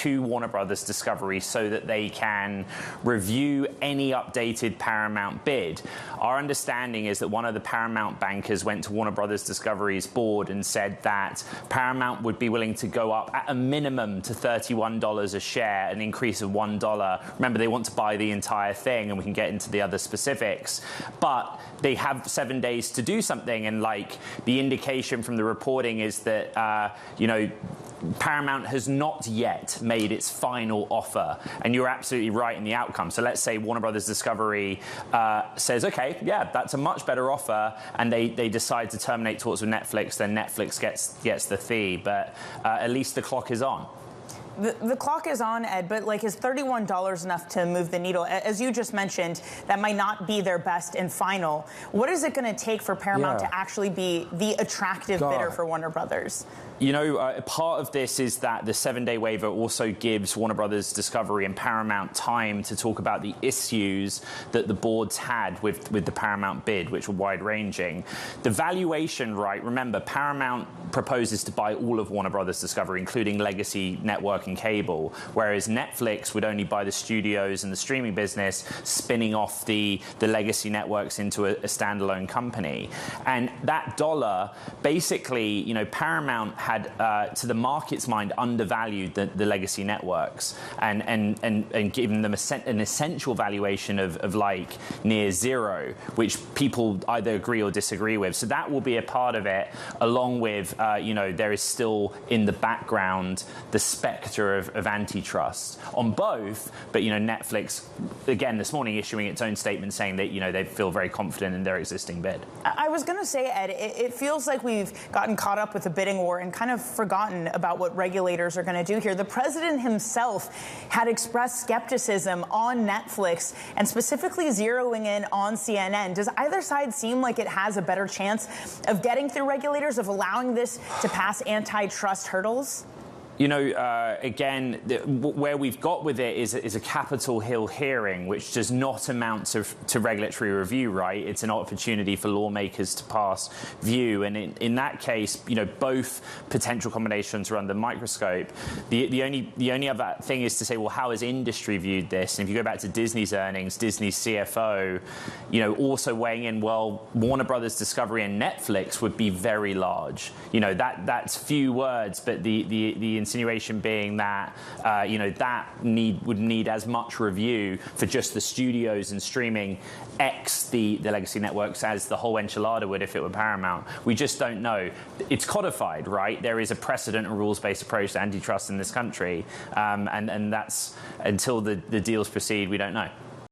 to Warner Brothers Discovery so that they can review any updated Paramount bid. Our understanding is that one of the Paramount bankers went to Warner Brothers Discovery's board and said that Paramount would be willing to go up at a minimum to $31 a share, an increase of $1. Remember, they want to buy the entire thing, and we can get into the other specifics. But they have 7 days to do something, and like the indication from the reporting is that, Paramount has not yet made its final offer, and you're absolutely right in the outcome. So let's say Warner Brothers Discovery says, okay, yeah, that's a much better offer, and they decide to terminate talks with Netflix, then Netflix gets the fee, but at least the clock is on. The clock is on, Ed, but is $31 enough to move the needle? As you just mentioned, that might not be their best and final. What is it going to take for Paramount to actually be the attractive bidder for Warner Brothers? Part of this is that the 7-day waiver also gives Warner Brothers Discovery and Paramount time to talk about the issues that the boards had with the Paramount bid, which were wide-ranging. The valuation, right, remember, Paramount proposes to buy all of Warner Brothers Discovery, including legacy network and cable, whereas Netflix would only buy the studios and the streaming business, spinning off the legacy networks into a standalone company. And that dollar, basically, Paramount had, to the market's mind, undervalued the legacy networks and given them an essential valuation of like near zero, which people either agree or disagree with. So that will be a part of it, along with, there is still in the background the specter of antitrust on both. But, Netflix, again, this morning issuing its own statement saying that, they feel very confident in their existing bid. I was going to say, Ed, it feels like we've gotten caught up with the bidding war and kind of forgotten about what regulators are going to do here. The president himself had expressed skepticism on Netflix and specifically zeroing in on CNN. Does either side seem like it has a better chance of getting through regulators, of allowing this to pass antitrust hurdles? Again, where we've got with it is a Capitol Hill hearing, which does not amount to regulatory review, right? It's an opportunity for lawmakers to pass view. And in that case, both potential combinations are under the microscope. The only other thing is to say, well, how has industry viewed this? And if you go back to Disney's earnings, Disney's CFO, also weighing in, well, Warner Brothers Discovery and Netflix would be very large. That's few words, but the insinuation being that that would need as much review for just the studios and streaming X the legacy networks as the whole enchilada would if it were Paramount. We just don't know. It's codified, right? There is a precedent and rules-based approach to antitrust in this country, and that's until the deals proceed, we don't know.